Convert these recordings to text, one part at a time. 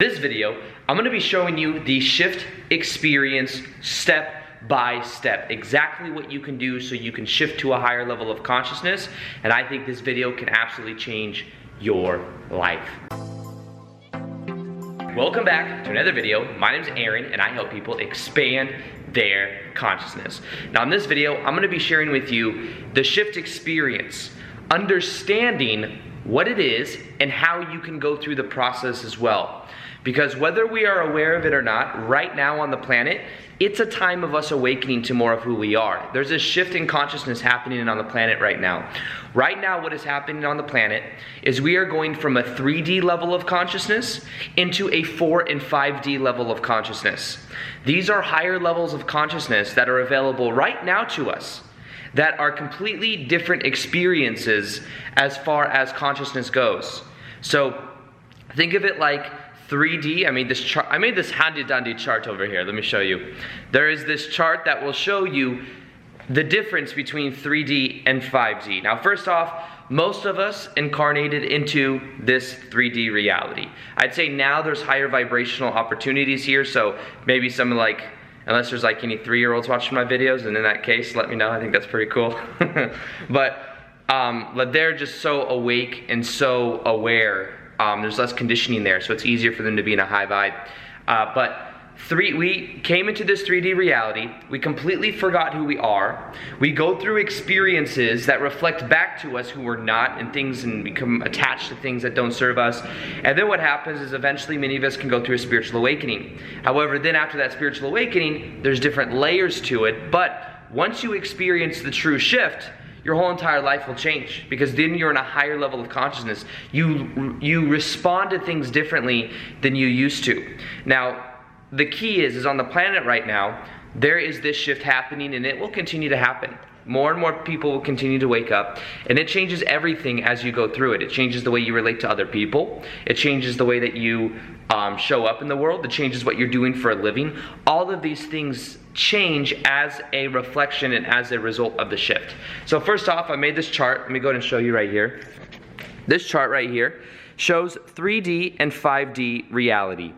This video, I'm going to be showing you the shift experience step by step, exactly what you can do so you can shift to a higher level of consciousness, and I think this video can absolutely change your life. Welcome back to another video. My name is Aaron and I help people expand their consciousness. Now in this video, I'm going to be sharing with you the shift experience, understanding what it is and how you can go through the process as well. Because whether we are aware of it or not, right now on the planet, it's a time of us awakening to more of who we are. There's a shift in consciousness happening on the planet right now. Right now, what is happening on the planet is we are going from a 3D level of consciousness into a 4 and 5D level of consciousness. These are higher levels of consciousness that are available right now to us, that are completely different experiences as far as consciousness goes. So think of it like 3D. I made this handy dandy chart over here. Let me show you. There is this chart that will show you the difference between 3D and 5D. Now first off, most of us incarnated into this 3D reality. I'd say now there's higher vibrational opportunities here, so maybe some like, unless there's like any 3-year-olds watching my videos, and in that case, let me know. I think that's pretty cool. But they're just so awake and so aware. There's less conditioning there, so it's easier for them to be in a high vibe. We came into this 3D reality. We completely forgot who we are. We go through experiences that reflect back to us who we're not, and become attached to things that don't serve us. And then what happens is eventually many of us can go through a spiritual awakening. However, then after that spiritual awakening, there's different layers to it. But once you experience the true shift, your whole entire life will change, because then you're in a higher level of consciousness. You respond to things differently than you used to. Now, the key is on the planet right now, there is this shift happening, and it will continue to happen. More and more people will continue to wake up, and it changes everything as you go through it. It changes the way you relate to other people. It changes the way that you show up in the world. It changes what you're doing for a living. All of these things change as a reflection and as a result of the shift. So first off, I made this chart. Let me go ahead and show you right here. This chart right here shows 3D and 5D reality.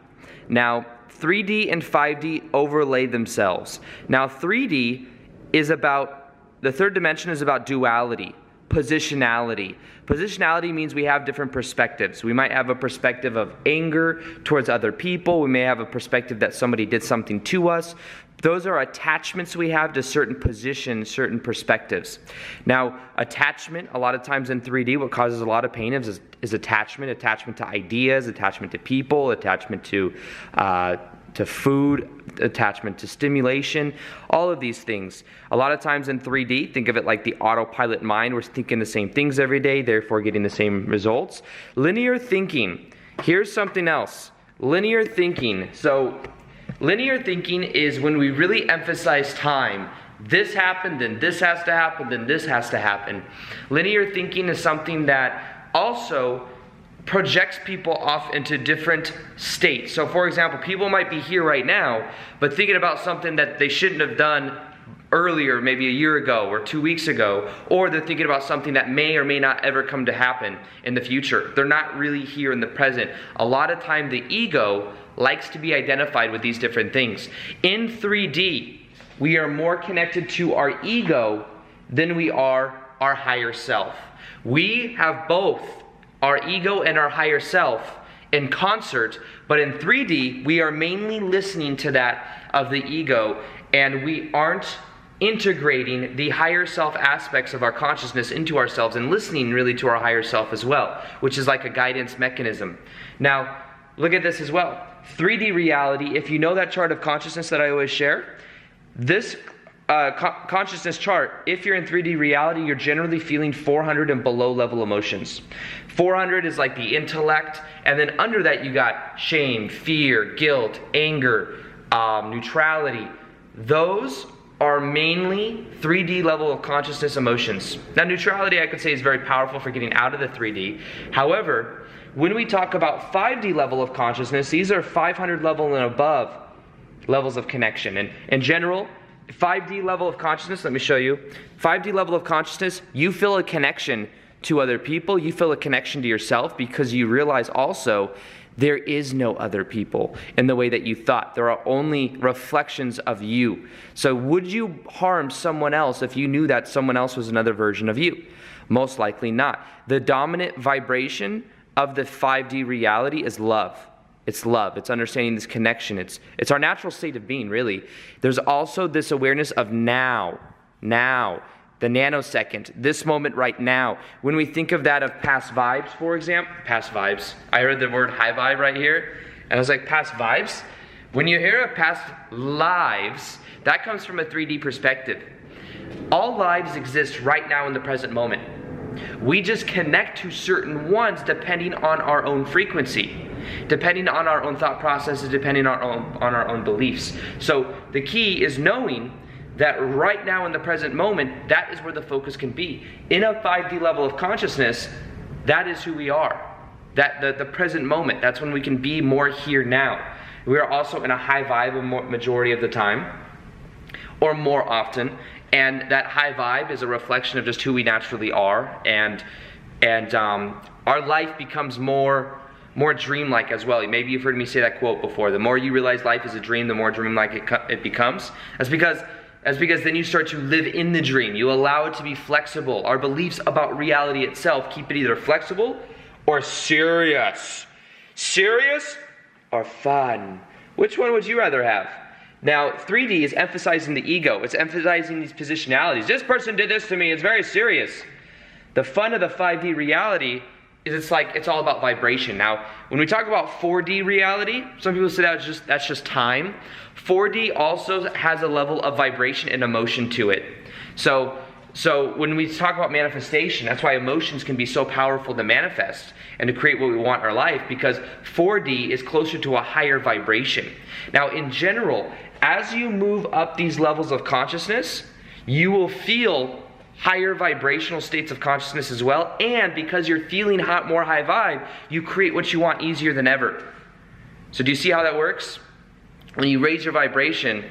Now, 3D and 5D overlay themselves. Now, 3D is about, the third dimension is about duality, positionality. Positionality means we have different perspectives. We might have a perspective of anger towards other people. We may have a perspective that somebody did something to us. Those are attachments we have to certain positions, certain perspectives. Now, attachment, a lot of times in 3D, what causes a lot of pain is attachment. Attachment to ideas, attachment to people, attachment to food, attachment to stimulation, all of these things. A lot of times in 3D, think of it like the autopilot mind. We're thinking the same things every day, therefore getting the same results. Linear thinking. Here's something else. Linear thinking. So, linear thinking is when we really emphasize time. This happened, then this has to happen, then this has to happen. Linear thinking is something that also projects people off into different states. So for example, people might be here right now, but thinking about something that they shouldn't have done earlier, maybe a year ago or 2 weeks ago, or they're thinking about something that may or may not ever come to happen in the future. They're not really here in the present. A lot of time the ego likes to be identified with these different things. In 3D, we are more connected to our ego than we are our higher self. We have both our ego and our higher self in concert, but in 3D, we are mainly listening to that of the ego, and we aren't integrating the higher self aspects of our consciousness into ourselves and listening really to our higher self as well, which is like a guidance mechanism. Now, look at this as well. 3D reality, if you know that chart of consciousness that I always share, this consciousness chart, if you're in 3D reality, you're generally feeling 400 and below level emotions. 400 is like the intellect, and then under that you got shame, fear, guilt, anger, neutrality. Those are mainly 3D level of consciousness emotions. Now neutrality, I could say, is very powerful for getting out of the 3D. However, when we talk about 5D level of consciousness, these are 500 level and above levels of connection. And in general, 5D level of consciousness, let me show you. 5D level of consciousness, you feel a connection to other people. You feel a connection to yourself because you realize also There is no other people in the way that you thought. There are only reflections of you. So would you harm someone else if you knew that someone else was another version of you? Most likely not. The dominant vibration of the 5D reality is love. It's love. It's understanding this connection. It's our natural state of being, really. There's also this awareness of now, the nanosecond, this moment right now. When we think of that of past vibes, for example, past vibes. I heard the word high vibe right here, and I was like, past vibes? When you hear of past lives, that comes from a 3D perspective. All lives exist right now in the present moment. We just connect to certain ones depending on our own frequency, depending on our own thought processes, depending on our own beliefs. So the key is knowing that right now in the present moment, that is where the focus can be. In a 5D level of consciousness, that is who we are. That the present moment, that's when we can be more here now. We are also in a high vibe a majority of the time, or more often. And that high vibe is a reflection of just who we naturally are, and our life becomes more dreamlike as well. Maybe you've heard me say that quote before. The more you realize life is a dream, the more dreamlike it becomes. That's because then you start to live in the dream. You allow it to be flexible. Our beliefs about reality itself keep it either flexible or serious. Serious or fun? Which one would you rather have? Now, 3D is emphasizing the ego. It's emphasizing these positionalities. This person did this to me. It's very serious. The fun of the 5D reality is it's all about vibration. Now, when we talk about 4D reality, some people say that's just time. 4D also has a level of vibration and emotion to it. So when we talk about manifestation, that's why emotions can be so powerful to manifest and to create what we want in our life, because 4D is closer to a higher vibration. Now, in general, as you move up these levels of consciousness, you will feel higher vibrational states of consciousness as well, and because you're feeling more high vibe, you create what you want easier than ever. So do you see how that works? When you raise your vibration,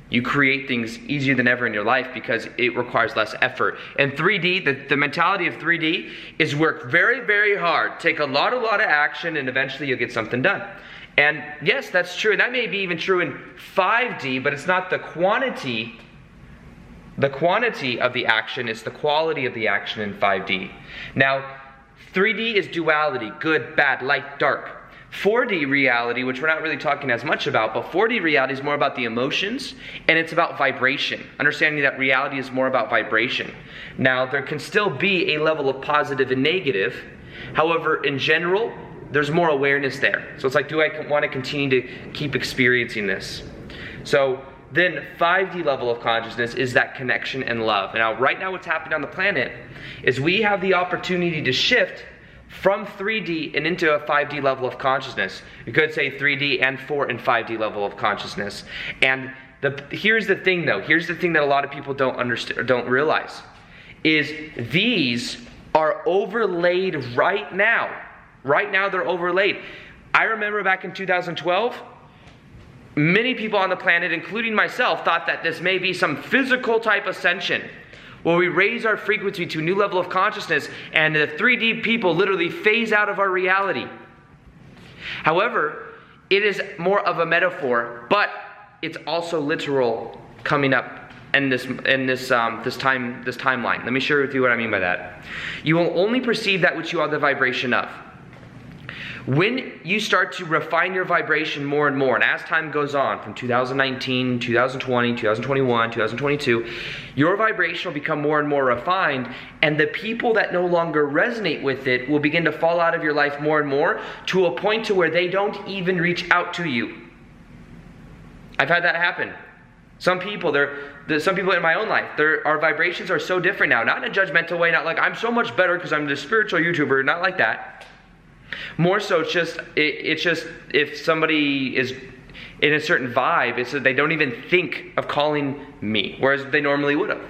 you create things easier than ever in your life because it requires less effort. And 3D, the mentality of 3D is work very, very hard, take a lot of action, and eventually you'll get something done. And yes, that's true. That may be even true in 5D, but it's not the quantity. The quantity of the action is the quality of the action in 5D. Now, 3D is duality, good, bad, light, dark. 4D reality, which we're not really talking as much about, but 4D reality is more about the emotions, and it's about vibration. Understanding that reality is more about vibration. Now, there can still be a level of positive and negative. However, in general, there's more awareness there. So it's like, do I want to continue to keep experiencing this? So then 5D level of consciousness is that connection and love. Now, right now what's happening on the planet is we have the opportunity to shift from 3D and into a 5D level of consciousness. You could say 3D and 4 and 5D level of consciousness. And here's the thing though, here's the thing that a lot of people don't understand or don't realize, is these are overlaid right now. Right now they're overlaid. I remember back in 2012, many people on the planet, including myself, thought that this may be some physical type ascension where we raise our frequency to a new level of consciousness and the 3D people literally phase out of our reality. However, it is more of a metaphor, but it's also literal coming up in this timeline. Let me share with you what I mean by that. You will only perceive that which you are the vibration of. When you start to refine your vibration more and more, and as time goes on, from 2019, 2020, 2021, 2022, your vibration will become more and more refined, and the people that no longer resonate with it will begin to fall out of your life more and more, to a point to where they don't even reach out to you. I've had that happen. Some people in my own life, our vibrations are so different now, not in a judgmental way, not like I'm so much better because I'm the spiritual YouTuber, not like that. More so, it's just if somebody is in a certain vibe, it's that they don't even think of calling me, whereas they normally would have.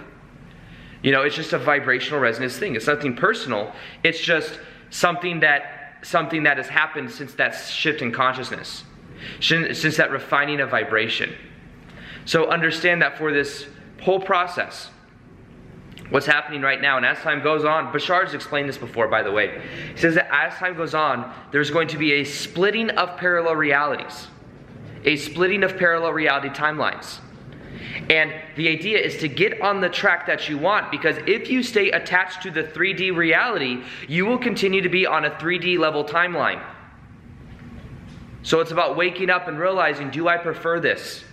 You know, it's just a vibrational resonance thing. It's nothing personal. It's just something that has happened since that shift in consciousness, since that refining of vibration. So understand that for this whole process, what's happening right now, and as time goes on, Bashar's explained this before, by the way. He says that as time goes on, there's going to be a splitting of parallel realities. A splitting of parallel reality timelines. And the idea is to get on the track that you want, because if you stay attached to the 3D reality, you will continue to be on a 3D level timeline. So it's about waking up and realizing, do I prefer this?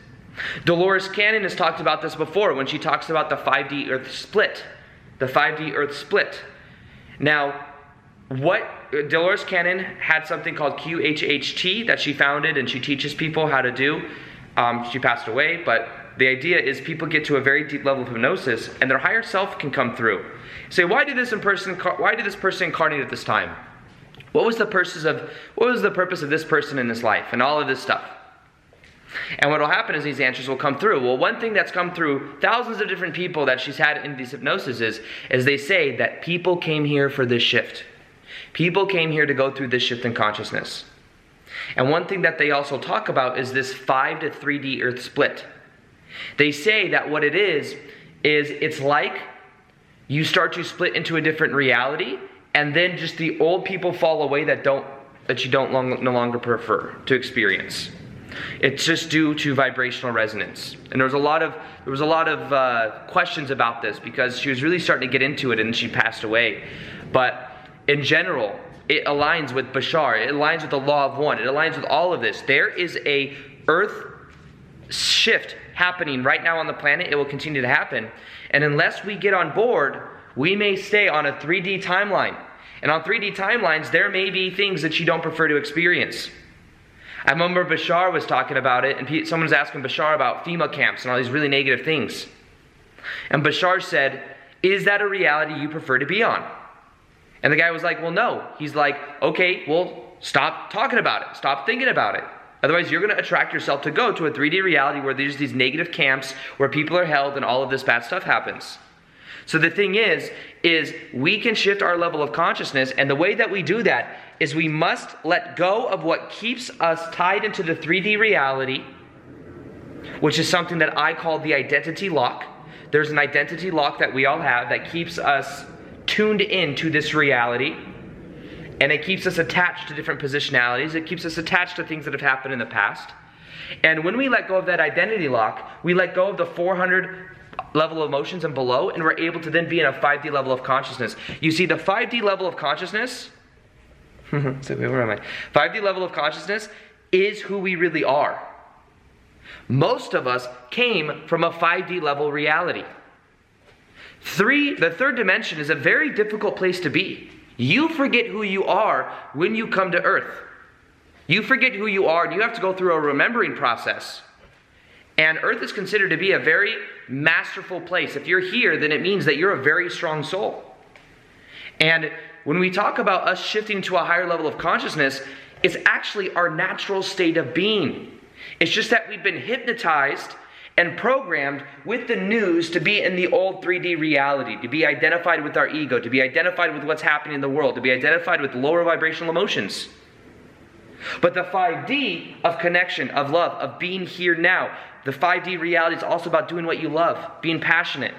Dolores Cannon has talked about this before when she talks about the 5D Earth split. The 5D Earth split. Now, Dolores Cannon had something called QHHT that she founded and she teaches people how to do. She passed away, but the idea is people get to a very deep level of hypnosis and their higher self can come through. Say, why did this person incarnate at this time? What was the purpose of this person in this life and all of this stuff? And what will happen is these answers will come through. Well, one thing that's come through thousands of different people that she's had in these hypnoses is they say that people came here for this shift. People came here to go through this shift in consciousness. And one thing that they also talk about is this 5 to 3D Earth split. They say that what it is it's like you start to split into a different reality, and then just the old people fall away that you no longer prefer to experience. It's just due to vibrational resonance. And there was a lot of questions about this because she was really starting to get into it and she passed away. But in general, it aligns with Bashar. It aligns with the law of one. It aligns with all of this. There is a earth shift happening right now on the planet. It will continue to happen. And unless we get on board, we may stay on a 3D timeline. And on 3D timelines, there may be things that you don't prefer to experience. I remember Bashar was talking about it, and someone was asking Bashar about FEMA camps and all these really negative things. And Bashar said, is that a reality you prefer to be on? And the guy was like, well, no. He's like, okay, well, stop talking about it. Stop thinking about it. Otherwise, you're going to attract yourself to go to a 3D reality where there's these negative camps where people are held and all of this bad stuff happens. So the thing is we can shift our level of consciousness, and the way that we do that is we must let go of what keeps us tied into the 3D reality, which is something that I call the identity lock. There's an identity lock that we all have that keeps us tuned into this reality, and it keeps us attached to different positionalities. It keeps us attached to things that have happened in the past. And when we let go of that identity lock, we let go of the 400 level of emotions and below, and we're able to then be in a 5D level of consciousness. You see, the 5D level of consciousness, where am I? 5D level of consciousness is who we really are. Most of us came from a 5D level reality. The third dimension is a very difficult place to be. You forget who you are when you come to Earth. You forget who you are, and you have to go through a remembering process. And Earth is considered to be a very masterful place. If you're here, then it means that you're a very strong soul. And when we talk about us shifting to a higher level of consciousness, it's actually our natural state of being. It's just that we've been hypnotized and programmed with the news to be in the old 3D reality, to be identified with our ego, to be identified with what's happening in the world, to be identified with lower vibrational emotions. But the 5D of connection, of love, of being here now, the 5D reality is also about doing what you love, being passionate.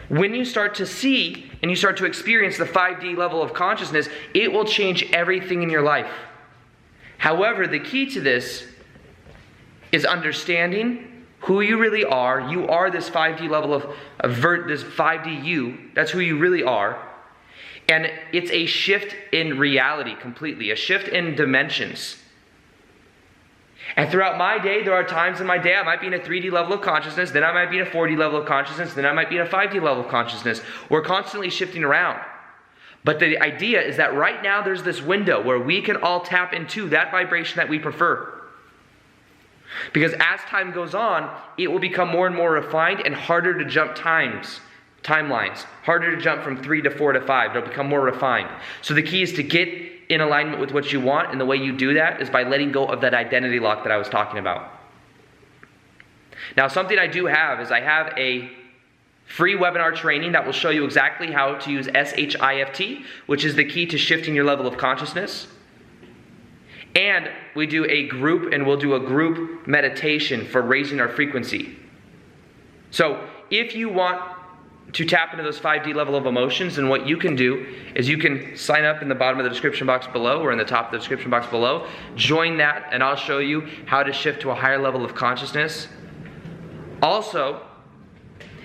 When you start to see and you start to experience the 5D level of consciousness, it will change everything in your life. However, the key to this is understanding who you really are. You are this 5D level of this 5D you. That's who you really are. And it's a shift in reality completely, a shift in dimensions. And throughout my day, there are times in my day I might be in a 3D level of consciousness, then I might be in a 4D level of consciousness, then I might be in a 5D level of consciousness. We're constantly shifting around. But the idea is that right now there's this window where we can all tap into that vibration that we prefer. Because as time goes on, it will become more and more refined and harder to jump timelines. Harder to jump from 3 to 4 to 5. It'll become more refined. So the key is to get in alignment with what you want, and the way you do that is by letting go of that identity lock that I was talking about. Now, something I do have is I have a free webinar training that will show you exactly how to use SHIFT, which is the key to shifting your level of consciousness. And we do a group, and we'll do a group meditation for raising our frequency. So if you want to tap into those 5D level of emotions, and what you can do is you can sign up in the bottom of the description box below or in the top of the description box below. Join that and I'll show you how to shift to a higher level of consciousness. Also,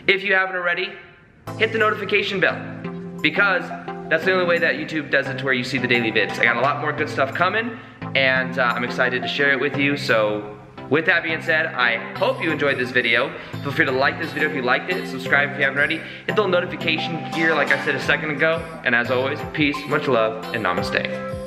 if you haven't already, hit the notification bell, because that's the only way that YouTube does it to where you see the daily vids. I got a lot more good stuff coming, and I'm excited to share it with you. So with that being said, I hope you enjoyed this video. Feel free to like this video if you liked it, subscribe if you haven't already, hit the little notification here like I said a second ago, and as always, peace, much love, and namaste.